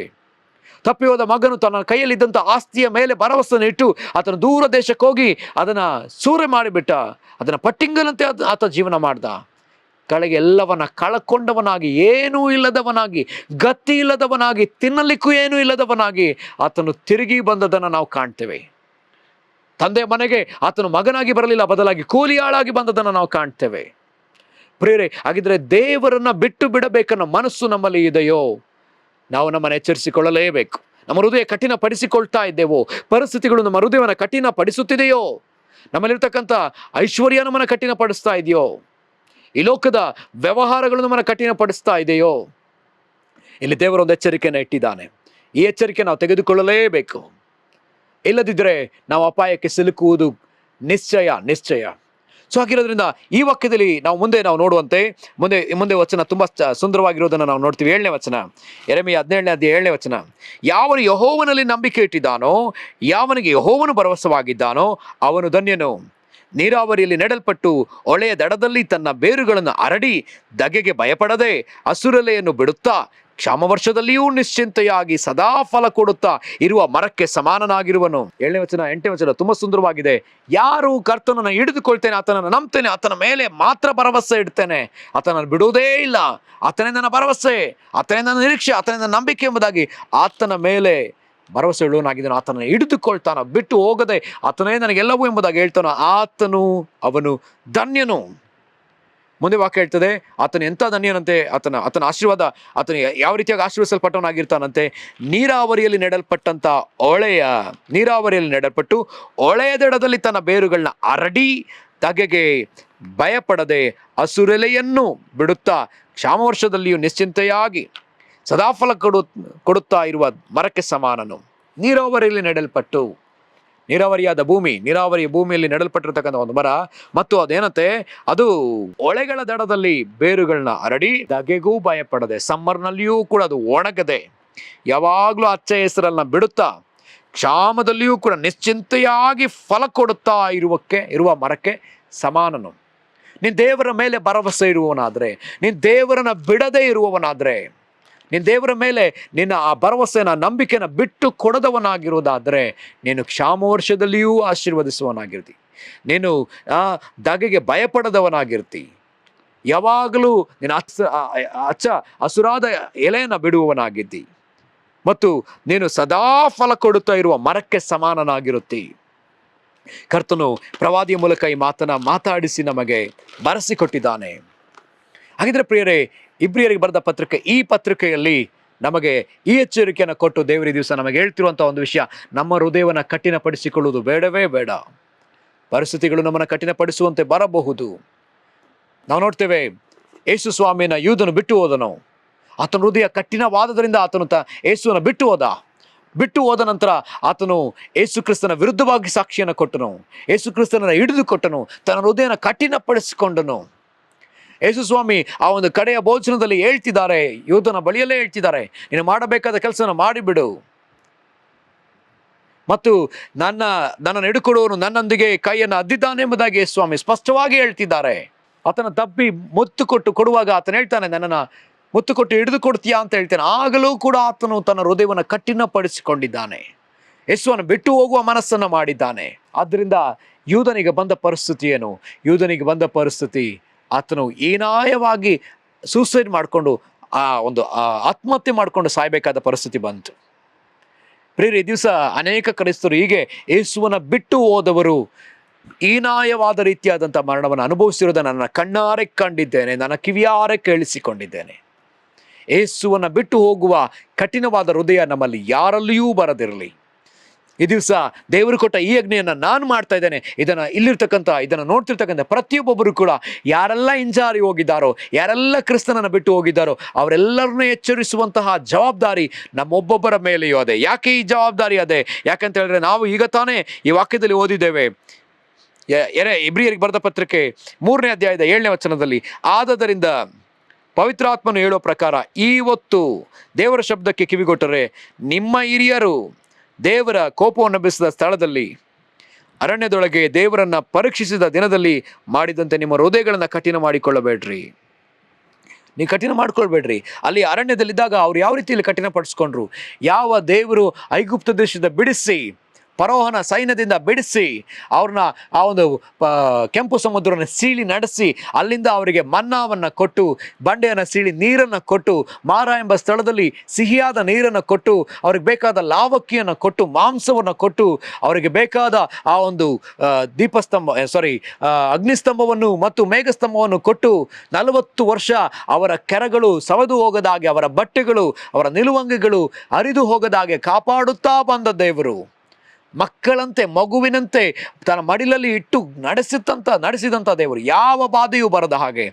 ತಪ್ಪಿ ಹೋದ ಮಗನು ತನ್ನ ಕೈಯಲ್ಲಿದ್ದಂಥ ಆಸ್ತಿಯ ಮೇಲೆ ಭರವಸೆಯನ್ನು ಇಟ್ಟು ಆತನು ದೂರ ದೇಶಕ್ಕೆ ಹೋಗಿ ಅದನ್ನು ಸೂರೆ ಮಾಡಿಬಿಟ್ಟ. ಅದನ್ನು ಪಟ್ಟಿಂಗನಂತೆ ಆತ ಜೀವನ ಮಾಡ್ದ. ಕಳೆಗೆ ಎಲ್ಲವನ್ನ ಕಳಕೊಂಡವನಾಗಿ, ಏನೂ ಇಲ್ಲದವನಾಗಿ, ಗತಿ ಇಲ್ಲದವನಾಗಿ, ತಿನ್ನಲಿಕ್ಕೂ ಏನೂ ಇಲ್ಲದವನಾಗಿ ಆತನು ತಿರುಗಿ ಬಂದದನ್ನು ನಾವು ಕಾಣ್ತೇವೆ. ತಂದೆ ಮನೆಗೆ ಆತನು ಮಗನಾಗಿ ಬರಲಿಲ್ಲ, ಬದಲಾಗಿ ಕೂಲಿಯಾಳಾಗಿ ಬಂದದನ್ನು ನಾವು ಕಾಣ್ತೇವೆ. ಪ್ರಿಯರೇ, ಹಾಗಿದ್ರೆ ದೇವರನ್ನ ಬಿಟ್ಟು ಬಿಡಬೇಕನ್ನೋ ಮನಸ್ಸು ನಮ್ಮಲ್ಲಿ ಇದೆಯೋ? ನಾವು ನಮ್ಮನ್ನು ಎಚ್ಚರಿಸಿಕೊಳ್ಳಲೇಬೇಕು. ನಮ್ಮ ಹೃದಯ ಕಠಿಣಪಡಿಸಿಕೊಳ್ತಾ ಇದ್ದೇವೋ? ಪರಿಸ್ಥಿತಿಗಳು ನಮ್ಮ ಹೃದಯವನ್ನು ಕಠಿಣಪಡಿಸುತ್ತಿದೆಯೋ? ನಮ್ಮಲ್ಲಿರ್ತಕ್ಕಂಥ ಐಶ್ವರ್ಯ ನಮ್ಮನ್ನು ಕಠಿಣಪಡಿಸ್ತಾ ಇದೆಯೋ? ಈ ಲೋಕದ ವ್ಯವಹಾರಗಳು ನಮ್ಮನ್ನು ಕಠಿಣಪಡಿಸ್ತಾ ಇದೆಯೋ? ಇಲ್ಲಿ ದೇವರೊಂದು ಎಚ್ಚರಿಕೆಯನ್ನು ಇಟ್ಟಿದ್ದಾನೆ. ಈ ಎಚ್ಚರಿಕೆ ನಾವು ತೆಗೆದುಕೊಳ್ಳಲೇಬೇಕು. ಇಲ್ಲದಿದ್ದರೆ ನಾವು ಅಪಾಯಕ್ಕೆ ಸಿಲುಕುವುದು ನಿಶ್ಚಯ. ಸೊ ಹಾಗಿರೋದ್ರಿಂದ ಈ ವಾಕ್ಯದಲ್ಲಿ ನಾವು ನೋಡುವಂತೆ ಮುಂದೆ ವಚನ ತುಂಬಾ ಸುಂದರವಾಗಿರೋದನ್ನು ನಾವು ನೋಡ್ತೀವಿ. 7ನೇ ವಚನ, ಯೆರೆಮೀಯ 17ನೇ ಅಧ್ಯಾಯ 7ನೇ ವಚನ. ಯಾವನು ಯೆಹೋವನಲ್ಲಿ ನಂಬಿಕೆ ಇಟ್ಟಿದ್ದಾನೋ, ಯಾವನಿಗೆ ಯೆಹೋವನು ಭರವಸವಾಗಿದ್ದಾನೋ ಅವನು ಧನ್ಯನು. ನೀರಾವರಿಯಲ್ಲಿ ನೆಡಲ್ಪಟ್ಟು ಹೊಳೆಯ ದಡದಲ್ಲಿ ತನ್ನ ಬೇರುಗಳನ್ನು ಹರಡಿ ಧಗೆಗೆ ಭಯಪಡದೆ ಹಸುರೆಲೆಯನ್ನು ಬಿಡುತ್ತಾ ಕ್ಷಾಮ ವರ್ಷದಲ್ಲಿಯೂ ನಿಶ್ಚಿಂತೆಯಾಗಿ ಸದಾ ಫಲ ಕೊಡುತ್ತಾ ಇರುವ ಮರಕ್ಕೆ ಸಮಾನನಾಗಿರುವನು. 7ನೇ ವಚನ 8ನೇ ವಚನ ತುಂಬಾ ಸುಂದರವಾಗಿದೆ. ಯಾರು ಕರ್ತನನ್ನು ಹಿಡಿದುಕೊಳ್ತೇನೆ, ಆತನನ್ನು ನಂಬ್ತೇನೆ, ಆತನ ಮೇಲೆ ಮಾತ್ರ ಭರವಸೆ ಇಡ್ತೇನೆ, ಆತನನ್ನು ಬಿಡುವುದೇ ಇಲ್ಲ, ಆತನೇ ನನ್ನ ಭರವಸೆ, ಆತನೇ ನನ್ನ ನಿರೀಕ್ಷೆ, ಆತನೇ ನನ್ನ ನಂಬಿಕೆ ಎಂಬುದಾಗಿ ಆತನ ಮೇಲೆ ಭರವಸೆ ಇಡುವನಾಗಿದ್ದಾನೋ, ಆತನನ್ನು ಹಿಡಿದುಕೊಳ್ತಾನ, ಬಿಟ್ಟು ಹೋಗದೆ ಆತನೇ ನನಗೆಲ್ಲವೂ ಎಂಬುದಾಗಿ ಹೇಳ್ತಾನೋ, ಅವನು ಧನ್ಯನು. ಮುಂದೆ ವಾಕ್ಯ ಹೇಳ್ತದೆ, ಆತನು ಎಂಥ ಧನ್ಯನಂತೆ, ಆತನ ಆಶೀರ್ವಾದ, ಆತನು ಯಾವ ರೀತಿಯಾಗಿ ಆಶೀರ್ವದಿಸಲ್ಪಟ್ಟವನಾಗಿರ್ತಾನಂತೆ. ನೀರಾವರಿಯಲ್ಲಿ ನೆಡಲ್ಪಟ್ಟು ಹೊಳೆಯ ದಡದಲ್ಲಿ ತನ್ನ ಬೇರುಗಳನ್ನ ಹರಡಿ ಧಗೆಗೆ ಭಯಪಡದೆ ಹಸುರೆಲೆಯನ್ನು ಬಿಡುತ್ತಾ ಕ್ಷಾಮ ವರ್ಷದಲ್ಲಿಯೂ ನಿಶ್ಚಿಂತೆಯಾಗಿ ಸದಾಫಲ ಕೊಡುತ್ತಾ ಇರುವ ಮರಕ್ಕೆ ಸಮಾನನು. ನೀರಾವರಿಯಾದ ನೀರಾವರಿಯ ಭೂಮಿಯಲ್ಲಿ ನೆಡಲ್ಪಟ್ಟಿರ್ತಕ್ಕಂಥ ಒಂದು ಮರ, ಮತ್ತು ಅದೇನಂತೆ, ಅದು ಹೊಳೆಗಳ ದಡದಲ್ಲಿ ಬೇರುಗಳನ್ನ ಹರಡಿ ಧಗೆಗೂ ಭಯಪಡದೆ, ಸಮ್ಮರ್ನಲ್ಲಿಯೂ ಕೂಡ ಅದು ಒಣಗದೆ ಯಾವಾಗ್ಲೂ ಹಚ್ಚ ಹೆಸರನ್ನ ಬಿಡುತ್ತಾ ಕ್ಷಾಮದಲ್ಲಿಯೂ ಕೂಡ ನಿಶ್ಚಿಂತೆಯಾಗಿ ಫಲ ಕೊಡುತ್ತಾ ಇರುವ ಮರಕ್ಕೆ ಸಮಾನನು. ನೀನು ದೇವರ ಮೇಲೆ ಭರವಸೆ ಇರುವವನಾದ್ರೆ, ನೀನು ದೇವರನ್ನ ಬಿಡದೇ ಇರುವವನಾದ್ರೆ, ನೀನು ದೇವರ ಮೇಲೆ ನಿನ್ನ ಆ ಭರವಸೆನ ನಂಬಿಕೆನ ಬಿಟ್ಟು ಕೊಡದವನಾಗಿರೋದಾದರೆ ನೀನು ಕ್ಷಾಮ ವರ್ಷದಲ್ಲಿಯೂ ಆಶೀರ್ವದಿಸುವವನಾಗಿರ್ತಿ. ನೀನು ದಗೆಗೆ ಭಯಪಡದವನಾಗಿರ್ತಿ. ಯಾವಾಗಲೂ ನೀನು ಅಚ್ಚ ಹಸುರಾದ ಎಲೆಯನ್ನು ಬಿಡುವವನಾಗಿದ್ದಿ ಮತ್ತು ನೀನು ಸದಾ ಫಲ ಕೊಡುತ್ತಾ ಇರುವ ಮರಕ್ಕೆ ಸಮಾನನಾಗಿರುತ್ತಿ. ಕರ್ತನು ಪ್ರವಾದಿಯ ಮೂಲಕ ಈ ಮಾತನ್ನ ಮಾತಾಡಿಸಿ ನಮಗೆ ಬರೆಸಿಕೊಟ್ಟಿದ್ದಾನೆ. ಹಾಗಿದ್ರೆ ಪ್ರಿಯರೇ, ಇಬ್ರಿಯರಿಗೆ ಬರೆದ ಪತ್ರಿಕೆ, ಈ ಪತ್ರಿಕೆಯಲ್ಲಿ ನಮಗೆ ಈ ಎಚ್ಚರಿಕೆಯನ್ನು ಕೊಟ್ಟು ದೇವರ ದಿವಸ ನಮಗೆ ಹೇಳ್ತಿರುವಂಥ ಒಂದು ವಿಷಯ, ನಮ್ಮ ಹೃದಯವನ್ನು ಕಠಿಣಪಡಿಸಿಕೊಳ್ಳುವುದು ಬೇಡವೇ ಬೇಡ. ಪರಿಸ್ಥಿತಿಗಳು ನಮ್ಮನ್ನು ಕಠಿಣಪಡಿಸುವಂತೆ ಬರಬಹುದು. ನಾವು ನೋಡ್ತೇವೆ, ಯೇಸು ಸ್ವಾಮಿನ ಯೂದನು ಬಿಟ್ಟು ಹೋದನು. ಆತನ ಹೃದಯ ಕಠಿಣವಾದದ್ರಿಂದ ಆತನು ಯೇಸುವನ್ನು ಬಿಟ್ಟು ಹೋದ ನಂತರ ಆತನು ಯೇಸು ಕ್ರಿಸ್ತನ ವಿರುದ್ಧವಾಗಿ ಸಾಕ್ಷಿಯನ್ನು ಕೊಟ್ಟನು. ಯೇಸು ಕ್ರಿಸ್ತನನ್ನು ಹಿಡಿದು ಕೊಟ್ಟನು, ತನ್ನ ಹೃದಯನ ಕಠಿಣಪಡಿಸಿಕೊಂಡನು. ಯೇಸು ಸ್ವಾಮಿ ಆ ಒಂದು ಕಡೆಯ ಭೋಜನದಲ್ಲಿ ಹೇಳ್ತಿದ್ದಾರೆ, ಯೂದನ ಬಳಿಯಲ್ಲೇ ಹೇಳ್ತಿದ್ದಾರೆ, ನೀನು ಮಾಡಬೇಕಾದ ಕೆಲಸವನ್ನು ಮಾಡಿಬಿಡು ಮತ್ತು ನನ್ನನ್ನು ಹಿಡುಕೊಡುವವನು ನನ್ನೊಂದಿಗೆ ಕೈಯನ್ನು ಅದ್ದಿದ್ದಾನೆ ಎಂಬುದಾಗಿ ಯೇಸು ಸ್ವಾಮಿ ಸ್ಪಷ್ಟವಾಗಿ ಹೇಳ್ತಿದ್ದಾರೆ. ಆತನ ತಪ್ಪಿ ಮುತ್ತು ಕೊಟ್ಟು ಕೊಡುವಾಗ ಆತನು ಹೇಳ್ತಾನೆ, ನನ್ನನ್ನು ಮುತ್ತು ಕೊಟ್ಟು ಹಿಡಿದು ಕೊಡ್ತೀಯಾ ಅಂತ ಹೇಳ್ತಾನೆ. ಆಗಲೂ ಕೂಡ ಆತನು ತನ್ನ ಹೃದಯವನ್ನು ಕಠಿಣಪಡಿಸಿಕೊಂಡಿದ್ದಾನೆ, ಯೇಸುವನ್ನು ಬಿಟ್ಟು ಹೋಗುವ ಮನಸ್ಸನ್ನು ಮಾಡಿದ್ದಾನೆ. ಆದ್ದರಿಂದ ಯೂದನಿಗೆ ಬಂದ ಪರಿಸ್ಥಿತಿ ಏನು? ಯೂದನಿಗೆ ಬಂದ ಪರಿಸ್ಥಿತಿ, ಆತನು ಹೀನಾಯವಾಗಿ ಸೂಸೈಡ್ ಮಾಡಿಕೊಂಡು ಆತ್ಮಹತ್ಯೆ ಮಾಡಿಕೊಂಡು ಸಾಯಬೇಕಾದ ಪರಿಸ್ಥಿತಿ ಬಂತು. ಪ್ರಿಯರೇ, ಈ ದಿವಸ ಅನೇಕ ಕ್ರೈಸ್ತರು ಹೀಗೆ ಯೇಸುವನ್ನು ಬಿಟ್ಟು ಹೋದವರು ಹೀನಾಯವಾದ ರೀತಿಯಾದಂಥ ಮರಣವನ್ನು ಅನುಭವಿಸಿರುವುದನ್ನು ನನ್ನ ಕಣ್ಣಾರೆ ಕಂಡಿದ್ದೇನೆ, ನನ್ನ ಕಿವಿಯಾರೆ ಕೇಳಿಸಿಕೊಂಡಿದ್ದೇನೆ. ಯೇಸುವನ್ನು ಬಿಟ್ಟು ಹೋಗುವ ಕಠಿಣವಾದ ಹೃದಯ ನಮ್ಮಲ್ಲಿ ಯಾರಲ್ಲಿಯೂ ಬರದಿರಲಿ. ಈ ದಿವಸ ದೇವರು ಕೊಟ್ಟ ಈ ಯಜ್ಞೆಯನ್ನು ನಾನು ಮಾಡ್ತಾ ಇದ್ದೇನೆ. ಇದನ್ನು ನೋಡ್ತಿರ್ತಕ್ಕಂಥ ಪ್ರತಿಯೊಬ್ಬೊಬ್ಬರು ಕೂಡ ಯಾರೆಲ್ಲ ಹಿಂಜಾರಿ ಹೋಗಿದ್ದಾರೋ, ಯಾರೆಲ್ಲ ಕ್ರಿಸ್ತನನ್ನು ಬಿಟ್ಟು ಹೋಗಿದ್ದಾರೋ ಅವರೆಲ್ಲರನ್ನೂ ಎಚ್ಚರಿಸುವಂತಹ ಜವಾಬ್ದಾರಿ ನಮ್ಮೊಬ್ಬೊಬ್ಬರ ಮೇಲೆಯೂ ಅದೇ. ಯಾಕೆ ಈ ಜವಾಬ್ದಾರಿ ಅದೇ? ಯಾಕಂತ ಹೇಳಿದ್ರೆ, ನಾವು ಈಗ ತಾನೇ ಈ ವಾಕ್ಯದಲ್ಲಿ ಓದಿದ್ದೇವೆ, ಇಬ್ರಿಯರಿಗೆ ಬರೆದ ಪತ್ರಿಕೆ 3ನೇ ಅಧ್ಯಾಯದ 7ನೇ ವಚನದಲ್ಲಿ, ಆದದರಿಂದ ಪವಿತ್ರಾತ್ಮನು ಹೇಳೋ ಪ್ರಕಾರ ಇವತ್ತು ದೇವರ ಶಬ್ದಕ್ಕೆ ಕಿವಿಗೊಟ್ಟರೆ ನಿಮ್ಮ ಹಿರಿಯರು ದೇವರ ಕೋಪವನ್ನು ಬೆಳೆಸಿದ ಸ್ಥಳದಲ್ಲಿ ಅರಣ್ಯದೊಳಗೆ ದೇವರನ್ನ ಪರೀಕ್ಷಿಸಿದ ದಿನದಲ್ಲಿ ಮಾಡಿದಂತೆ ನಿಮ್ಮ ಹೃದಯಗಳನ್ನು ಕಠಿಣ ಮಾಡಿಕೊಳ್ಳಬೇಡ್ರಿ. ನೀವು ಕಠಿಣ ಮಾಡ್ಕೊಳ್ಬೇಡ್ರಿ. ಅಲ್ಲಿ ಅರಣ್ಯದಲ್ಲಿದ್ದಾಗ ಅವ್ರು ಯಾವ ರೀತಿಯಲ್ಲಿ ಕಠಿಣಪಡಿಸ್ಕೊಂಡ್ರು? ಯಾವ ದೇವರು ಐಗುಪ್ತ ದೇಶದ ಬಿಡಿಸಿ, ಫರೋಹನ ಸೈನ್ಯದಿಂದ ಬಿಡಿಸಿ ಅವ್ರನ್ನ ಆ ಒಂದು ಕೆಂಪು ಸಮುದ್ರವನ್ನು ಸೀಳಿ ನಡೆಸಿ ಅಲ್ಲಿಂದ ಅವರಿಗೆ ಮನ್ನಾವನ್ನು ಕೊಟ್ಟು, ಬಂಡೆಯನ್ನು ಸೀಳಿ ನೀರನ್ನು ಕೊಟ್ಟು, ಮಾರ ಎಂಬ ಸ್ಥಳದಲ್ಲಿ ಸಿಹಿಯಾದ ನೀರನ್ನು ಕೊಟ್ಟು, ಅವ್ರಿಗೆ ಬೇಕಾದ ಲಾವಕ್ಕಿಯನ್ನು ಕೊಟ್ಟು, ಮಾಂಸವನ್ನು ಕೊಟ್ಟು, ಅವರಿಗೆ ಬೇಕಾದ ಆ ಒಂದು ಅಗ್ನಿಸ್ತಂಭವನ್ನು ಮತ್ತು ಮೇಘಸ್ತಂಭವನ್ನು ಕೊಟ್ಟು 40 ವರ್ಷ ಅವರ ಕೆರಗಳು ಸವದು ಹೋಗದಾಗೆ, ಅವರ ಬಟ್ಟೆಗಳು, ಅವರ ನಿಲುವಂಗಿಗಳು ಹರಿದು ಹೋಗದಾಗೆ ಕಾಪಾಡುತ್ತಾ ಬಂದ ದೇವರು, ಮಕ್ಕಳಂತೆ ಮಗುವಿನಂತೆ ತನ್ನ ಮಡಿಲಲ್ಲಿ ಇಟ್ಟು ನಡೆಸಿದಂಥ ದೇವರು, ಯಾವ ಬಾಧೆಯೂ ಬರದ ಹಾಗೆ,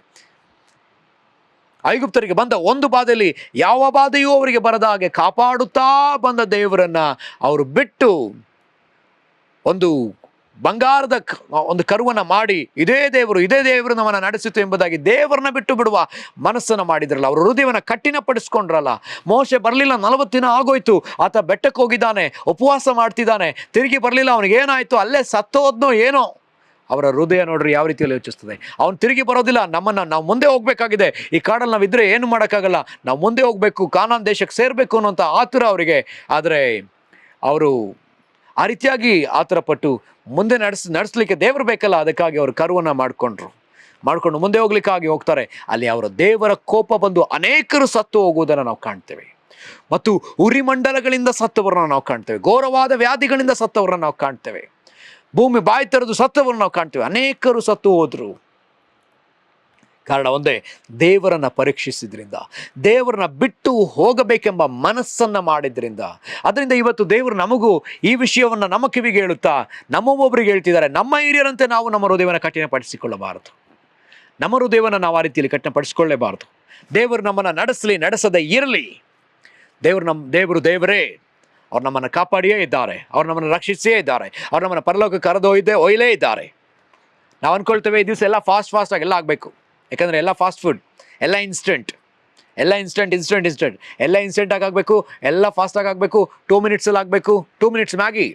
ಐಗುಪ್ತರಿಗೆ ಬಂದ ಒಂದು ಬಾಧೆಯಲ್ಲಿ ಯಾವ ಬಾಧೆಯೂ ಅವರಿಗೆ ಬರದ ಹಾಗೆ ಕಾಪಾಡುತ್ತಾ ಬಂದ ದೇವರನ್ನ ಅವರು ಬಿಟ್ಟು ಒಂದು ಬಂಗಾರದ ಒಂದು ಕರುವನ್ನು ಮಾಡಿ ಇದೇ ದೇವರು ನಮ್ಮನ್ನು ನಡೆಸಿತು ಎಂಬುದಾಗಿ ದೇವರನ್ನ ಬಿಟ್ಟು ಬಿಡುವ ಮನಸ್ಸನ್ನು ಮಾಡಿದ್ರಲ್ಲ, ಅವರು ಹೃದಯವನ್ನು ಕಠಿಣಪಡಿಸ್ಕೊಂಡ್ರಲ್ಲ. ಮೋಶೆ ಬರಲಿಲ್ಲ, 40 ದಿನ ಆಗೋಯ್ತು, ಆತ ಬೆಟ್ಟಕ್ಕೆ ಹೋಗಿದ್ದಾನೆ, ಉಪವಾಸ ಮಾಡ್ತಿದ್ದಾನೆ, ತಿರುಗಿ ಬರಲಿಲ್ಲ, ಅವನಿಗೇನಾಯ್ತು, ಅಲ್ಲೇ ಸತ್ತೋದ್ನೋ ಏನೋ. ಅವರ ಹೃದಯ ನೋಡ್ರಿ ಯಾವ ರೀತಿಯಲ್ಲಿ ಯೋಚಿಸ್ತದೆ. ಅವನು ತಿರುಗಿ ಬರೋದಿಲ್ಲ, ನಾವು ಮುಂದೆ ಹೋಗ್ಬೇಕಾಗಿದೆ, ಈ ಕಾಡಲ್ಲಿ ನಾವಿದ್ರೆ ಏನು ಮಾಡೋಕ್ಕಾಗಲ್ಲ, ನಾವು ಮುಂದೆ ಹೋಗ್ಬೇಕು, ಕಾನಾನ್ ದೇಶಕ್ಕೆ ಸೇರ್ಬೇಕು ಅನ್ನೋಂಥ ಆತುರ ಅವರಿಗೆ. ಆದರೆ ಅವರು ಆ ರೀತಿಯಾಗಿ ಆತುರ ಪಟ್ಟು ಮುಂದೆ ನಡೆಸಲಿಕ್ಕೆ ದೇವರು ಬೇಕಲ್ಲ, ಅದಕ್ಕಾಗಿ ಅವರು ಕರುವನ್ನು ಮಾಡಿಕೊಂಡು ಮುಂದೆ ಹೋಗ್ಲಿಕ್ಕಾಗಿ ಹೋಗ್ತಾರೆ. ಅಲ್ಲಿ ಅವರ ದೇವರ ಕೋಪ ಬಂದು ಅನೇಕರು ಸತ್ತು ಹೋಗುವುದನ್ನು ನಾವು ಕಾಣ್ತೇವೆ. ಮತ್ತು ಉರಿಮಂಡಲಗಳಿಂದ ಸತ್ತವರನ್ನ ನಾವು ಕಾಣ್ತೇವೆ, ಘೋರವಾದ ವ್ಯಾಧಿಗಳಿಂದ ಸತ್ತವರನ್ನ ನಾವು ಕಾಣ್ತೇವೆ, ಭೂಮಿ ಬಾಯಿ ತೆರೆದು ಸತ್ತವರನ್ನ ನಾವು ಕಾಣ್ತೇವೆ. ಅನೇಕರು ಸತ್ತು ಹೋದ್ರು. ಕಾರಣ ಒಂದೇ, ದೇವರನ್ನ ಪರೀಕ್ಷಿಸಿದ್ರಿಂದ, ದೇವರನ್ನ ಬಿಟ್ಟು ಹೋಗಬೇಕೆಂಬ ಮನಸ್ಸನ್ನ ಮಾಡಿದ್ರಿಂದ. ಅದರಿಂದ ಇವತ್ತು ದೇವರು ನಮಗೂ ಈ ವಿಷಯವನ್ನ ನಮ್ಮ ಕಿವಿಗೆ ಹೇಳುತ್ತಾ ನಮ್ಮೊಬ್ಬೊಬ್ಬರಿಗೆ ಹೇಳ್ತಿದ್ದಾರೆ, ನಮ್ಮ ಹಿರಿಯರಂತೆ ನಾವು ನಮ್ಮ ಹೃದಯವನ್ನು ಕಠಿಣಪಡಿಸಿಕೊಳ್ಳಬಾರದು. ನಮ್ಮ ಹೃದಯವನ್ನು ನಾವು ಆ ರೀತಿಯಲ್ಲಿ ಕಠಿಣಪಡಿಸಿಕೊಳ್ಳೇಬಾರದು. ದೇವರು ನಮ್ಮನ್ನು ನಡೆಸದೇ ಇರಲಿ. ದೇವರೇ ಅವ್ರು ನಮ್ಮನ್ನು ಕಾಪಾಡಿಯೇ ಇದ್ದಾರೆ, ಅವ್ರು ನಮ್ಮನ್ನು ರಕ್ಷಿಸಿಯೇ ಇದ್ದಾರೆ, ಅವ್ರು ನಮ್ಮನ್ನು ಪರಲೋಕಕ್ಕೆ ಒಯ್ಲೇ ಇದ್ದಾರೆ. ನಾವು ಅಂದ್ಕೊಳ್ತೇವೆ ಈ ದಿವಸ ಎಲ್ಲ ಫಾಸ್ಟಾಗಿ ಎಲ್ಲ ಆಗಬೇಕು, ಯಾಕಂದರೆ ಎಲ್ಲ ಫಾಸ್ಟ್ ಫುಡ್, ಎಲ್ಲ ಇನ್ಸ್ಟೆಂಟ್, ಎಲ್ಲ ಇನ್ಸ್ಟೆಂಟಾಗಿ ಆಗಬೇಕು, ಎಲ್ಲ ಫಾಸ್ಟಾಗಿ ಆಗಬೇಕು, 2 ಮಿನಿಟ್ಸಲ್ಲಿ ಆಗಬೇಕು, 2 ಮಿನಿಟ್ಸ್ ಮ್ಯಾಗಿ,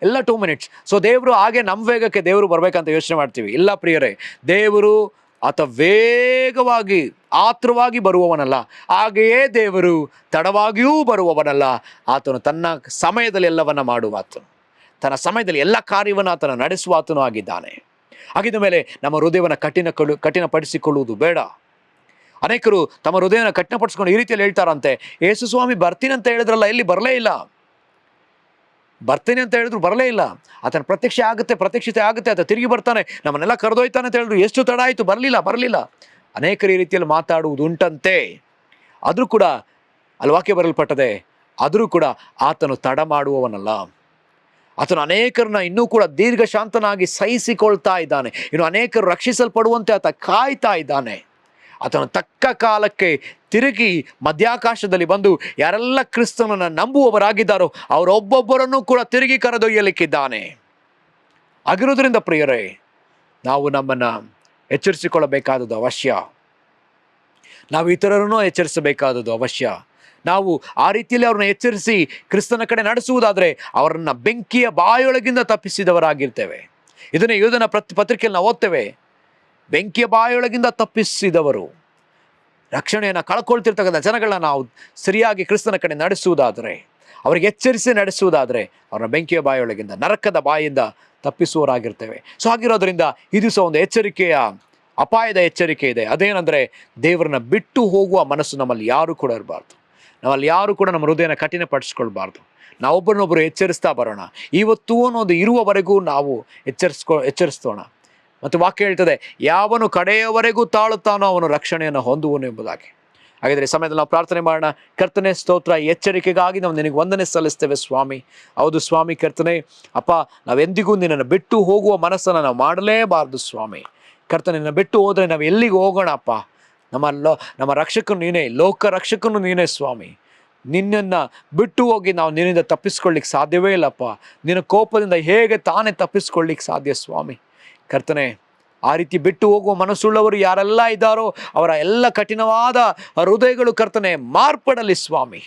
ಎಲ್ಲ 2 ಮಿನಿಟ್ಸ್. ಸೊ ದೇವರು ಹಾಗೆ ನಮ್ಮ ವೇಗಕ್ಕೆ ದೇವರು ಬರಬೇಕಂತ ಯೋಚನೆ ಮಾಡ್ತೀವಿ. ಇಲ್ಲ ಪ್ರಿಯರೇ, ದೇವರು ಆತ ವೇಗವಾಗಿ ಆತುರವಾಗಿ ಬರುವವನಲ್ಲ, ಹಾಗೆಯೇ ದೇವರು ತಡವಾಗಿಯೂ ಬರುವವನಲ್ಲ. ಆತನು ತನ್ನ ಸಮಯದಲ್ಲಿ ಎಲ್ಲವನ್ನ ಮಾಡುವ ಆತನು, ತನ್ನ ಸಮಯದಲ್ಲಿ ಎಲ್ಲ ಕಾರ್ಯವನ್ನು ಆತನ ನಡೆಸುವ ಆತನು ಆಗಿದ್ದಾನೆ. ಹಾಗಿದ್ದ ಮೇಲೆ ನಮ್ಮ ಹೃದಯವನ್ನು ಕಠಿಣಪಡಿಸಿಕೊಳ್ಳುವುದು ಬೇಡ. ಅನೇಕರು ತಮ್ಮ ಹೃದಯನ ಕಠಿಣಪಡಿಸ್ಕೊಂಡು ಈ ರೀತಿಯಲ್ಲಿ ಹೇಳ್ತಾರಂತೆ, ಯೇಸು ಸ್ವಾಮಿ ಬರ್ತೀನಿ ಅಂತ ಹೇಳಿದ್ರಲ್ಲ, ಎಲ್ಲಿ ಬರಲೇ ಇಲ್ಲ. ಬರ್ತೀನಿ ಅಂತ ಹೇಳಿದ್ರು ಬರಲೇ ಇಲ್ಲ. ಆತನ ಪ್ರತ್ಯಕ್ಷತೆ ಆಗುತ್ತೆ, ಆತ ತಿರುಗಿ ಬರ್ತಾನೆ, ನಮ್ಮನ್ನೆಲ್ಲ ಕರೆದೊಯ್ತಾನೆ ಅಂತ ಹೇಳಿದ್ರು, ಎಷ್ಟು ತಡ ಆಯಿತು, ಬರಲಿಲ್ಲ. ಅನೇಕರು ಈ ರೀತಿಯಲ್ಲಿ ಮಾತಾಡುವುದು ಉಂಟಂತೆ. ಆದರೂ ಕೂಡ ಅಲ್ಲಿ ವಾಕ್ಯ ಬರಲ್ಪಟ್ಟದೆ, ಆದರೂ ಕೂಡ ಆತನು ತಡ ಮಾಡುವವನಲ್ಲ. ಆತನು ಅನೇಕರನ್ನ ಇನ್ನೂ ಕೂಡ ದೀರ್ಘ ಶಾಂತನಾಗಿ ಸಹಿಸಿಕೊಳ್ತಾ ಇದ್ದಾನೆ. ಇನ್ನು ಅನೇಕರು ರಕ್ಷಿಸಲ್ಪಡುವಂತೆ ಆತ ಕಾಯ್ತಾ ಇದ್ದಾನೆ. ಆತನು ತಕ್ಕ ಕಾಲಕ್ಕೆ ತಿರುಗಿ ಮಧ್ಯಾಕಾಶದಲ್ಲಿ ಬಂದು ಯಾರೆಲ್ಲ ಕ್ರಿಸ್ತನನ್ನು ನಂಬುವವರಾಗಿದ್ದಾರೋ ಅವರೊಬ್ಬೊಬ್ಬರನ್ನು ಕೂಡ ತಿರುಗಿ ಕರೆದೊಯ್ಯಲಿಕ್ಕಿದ್ದಾನೆ. ಆಗಿರೋದ್ರಿಂದ ಪ್ರಿಯರೇ, ನಾವು ನಮ್ಮನ್ನು ಎಚ್ಚರಿಸಿಕೊಳ್ಳಬೇಕಾದದ್ದು ಅವಶ್ಯ. ನಾವು ಇತರರನ್ನು ಎಚ್ಚರಿಸಬೇಕಾದದ್ದು ಅವಶ್ಯ. ನಾವು ಆ ರೀತಿಯಲ್ಲಿ ಅವ್ರನ್ನ ಎಚ್ಚರಿಸಿ ಕ್ರಿಸ್ತನ ಕಡೆ ನಡೆಸುವುದಾದರೆ ಅವರನ್ನು ಬೆಂಕಿಯ ಬಾಯೊಳಗಿಂದ ತಪ್ಪಿಸಿದವರಾಗಿರ್ತೇವೆ. ಇದನ್ನೇ ಯೂದನ ಪತ್ರಿಕೆಯಲ್ಲಿ ನಾವು ಓದ್ತೇವೆ. ಬೆಂಕಿಯ ಬಾಯೊಳಗಿಂದ ತಪ್ಪಿಸಿದವರು, ರಕ್ಷಣೆಯನ್ನು ಕಳ್ಕೊಳ್ತಿರ್ತಕ್ಕಂಥ ಜನಗಳನ್ನ ನಾವು ಸರಿಯಾಗಿ ಕ್ರಿಸ್ತನ ಕಡೆ ನಡೆಸುವುದಾದರೆ, ಅವರಿಗೆ ಎಚ್ಚರಿಸಿ ನಡೆಸುವುದಾದರೆ ಅವ್ರನ್ನ ಬೆಂಕಿಯ ಬಾಯೊಳಗಿಂದ, ನರಕದ ಬಾಯಿಂದ ತಪ್ಪಿಸುವವರಾಗಿರ್ತೇವೆ. ಸೊ ಹಾಗಿರೋದ್ರಿಂದ ಇದು ಸಹ ಒಂದು ಎಚ್ಚರಿಕೆಯ, ಅಪಾಯದ ಎಚ್ಚರಿಕೆ ಇದೆ. ಅದೇನೆಂದರೆ, ದೇವರನ್ನ ಬಿಟ್ಟು ಹೋಗುವ ಮನಸ್ಸು ನಮ್ಮಲ್ಲಿ ಯಾರೂ ಕೂಡ ಇರಬಾರ್ದು. ನಾವಲ್ಲಿ ಯಾರು ಕೂಡ ನಮ್ಮ ಹೃದಯನ ಕಠಿಣಪಡಿಸ್ಕೊಳ್ಬಾರ್ದು. ನಾವೊಬ್ಬರನ್ನೊಬ್ಬರು ಎಚ್ಚರಿಸ್ತಾ ಬರೋಣ. ಇವತ್ತು ಅನ್ನೋದು ಇರುವವರೆಗೂ ನಾವು ಎಚ್ಚರಿಸ್ತೋಣ. ಮತ್ತು ವಾಕ್ಯ ಹೇಳ್ತದೆ, ಯಾವನು ಕಡೆಯವರೆಗೂ ತಾಳುತ್ತಾನೋ ಅವನು ರಕ್ಷಣೆಯನ್ನು ಹೊಂದುವನು ಎಂಬುದಾಗಿ. ಹಾಗಿದ್ರೆ ಈ ಸಮಯದಲ್ಲಿ ನಾವು ಪ್ರಾರ್ಥನೆ ಮಾಡೋಣ. ಕರ್ತನೆ, ಸ್ತೋತ್ರ, ಈ ಎಚ್ಚರಿಕೆಗಾಗಿ ನಾವು ನಿನಗೆ ವಂದನೆ ಸಲ್ಲಿಸ್ತೇವೆ ಸ್ವಾಮಿ. ಹೌದು ಸ್ವಾಮಿ, ಕರ್ತನೆ, ಅಪ್ಪ, ನಾವೆಂದಿಗೂ ನಿನ್ನನ್ನು ಬಿಟ್ಟು ಹೋಗುವ ಮನಸ್ಸನ್ನು ನಾವು ಮಾಡಲೇಬಾರ್ದು ಸ್ವಾಮಿ. ಕರ್ತನೆ, ನಿನ್ನ ಬಿಟ್ಟು ಹೋದರೆ ನಾವು ಎಲ್ಲಿಗೆ ಹೋಗೋಣ ಅಪ್ಪ? ನಮ್ಮ ರಕ್ಷಕನು ನೀನೇ, ಲೋಕ ರಕ್ಷಕನು ನೀನೇ ಸ್ವಾಮಿ. ನಿನ್ನನ್ನು ಬಿಟ್ಟು ಹೋಗಿ ನಾವು ನಿನ್ನಿಂದ ತಪ್ಪಿಸ್ಕೊಳ್ಳಿಕ್ಕೆ ಸಾಧ್ಯವೇ ಇಲ್ಲಪ್ಪ. ನಿನ್ನ ಕೋಪದಿಂದ ಹೇಗೆ ತಾನೇ ತಪ್ಪಿಸ್ಕೊಳ್ಳಿಕ್ಕೆ ಸಾಧ್ಯ ಸ್ವಾಮಿ? ಕರ್ತನೆ, ಆ ರೀತಿ ಬಿಟ್ಟು ಹೋಗುವ ಮನಸ್ಸುಳ್ಳವರು ಯಾರೆಲ್ಲ ಇದ್ದಾರೋ ಅವರ ಎಲ್ಲ ಕಠಿಣವಾದ ಹೃದಯಗಳು ಕರ್ತನೆ ಮಾರ್ಪಡಲಿ ಸ್ವಾಮಿ.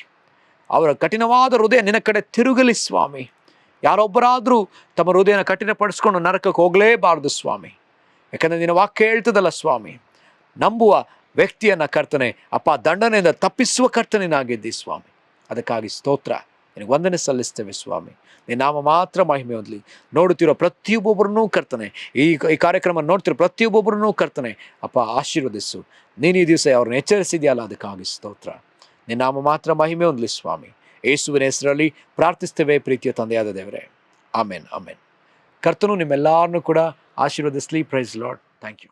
ಅವರ ಕಠಿಣವಾದ ಹೃದಯ ನಿನ್ನ ಕಡೆ ತಿರುಗಲಿ ಸ್ವಾಮಿ. ಯಾರೊಬ್ಬರಾದರೂ ತಮ್ಮ ಹೃದಯನ ಕಠಿಣಪಡಿಸ್ಕೊಂಡು ನರಕಕ್ಕೆ ಹೋಗಲೇಬಾರ್ದು ಸ್ವಾಮಿ. ಯಾಕಂದರೆ ನಿನ್ನ ವಾಕ್ಯ ಹೇಳ್ತದಲ್ಲ ಸ್ವಾಮಿ, ನಂಬುವ ವ್ಯಕ್ತಿಯನ್ನು ಕರ್ತನೆ ಅಪ್ಪ ದಂಡನೆಯಿಂದ ತಪ್ಪಿಸುವ ಕರ್ತನೇನಾಗಿದ್ದಿ ಸ್ವಾಮಿ. ಅದಕ್ಕಾಗಿ ಸ್ತೋತ್ರ, ನಿನಗೆ ವಂದನೆ ಸಲ್ಲಿಸ್ತೇವೆ ಸ್ವಾಮಿ. ನಿನ್ನ ನಾಮ ಮಾತ್ರ ಮಹಿಮೆ ಹೊಂದಲಿ. ನೋಡುತ್ತಿರೋ ಪ್ರತಿಯೊಬ್ಬೊಬ್ಬರನ್ನೂ ಕರ್ತನೆ, ಈ ಕಾರ್ಯಕ್ರಮ ನೋಡ್ತಿರೋ ಪ್ರತಿಯೊಬ್ಬೊಬ್ಬರನ್ನೂ ಕರ್ತನೆ ಅಪ್ಪ ಆಶೀರ್ವದಿಸು. ನೀನು ಈ ದಿವಸ ಅವ್ರನ್ನ ಎಚ್ಚರಿಸಿದೆಯಲ್ಲ, ಅದಕ್ಕಾಗಿ ಸ್ತೋತ್ರ. ನಿನ್ನ ನಾಮ ಮಾತ್ರ ಮಹಿಮೆ ಹೊಂದಲಿ ಸ್ವಾಮಿ. ಯೇಸುವಿನ ಹೆಸರಲ್ಲಿ ಪ್ರಾರ್ಥಿಸ್ತೇವೆ ಪ್ರೀತಿಯ ತಂದೆಯಾದ ದೇವರೇ, ಆಮೇನ್ ಆಮೇನ್. ಕರ್ತನು ನಿಮ್ಮೆಲ್ಲರನ್ನೂ ಕೂಡ ಆಶೀರ್ವದಿಸಲಿ. Praise lord. Thank you.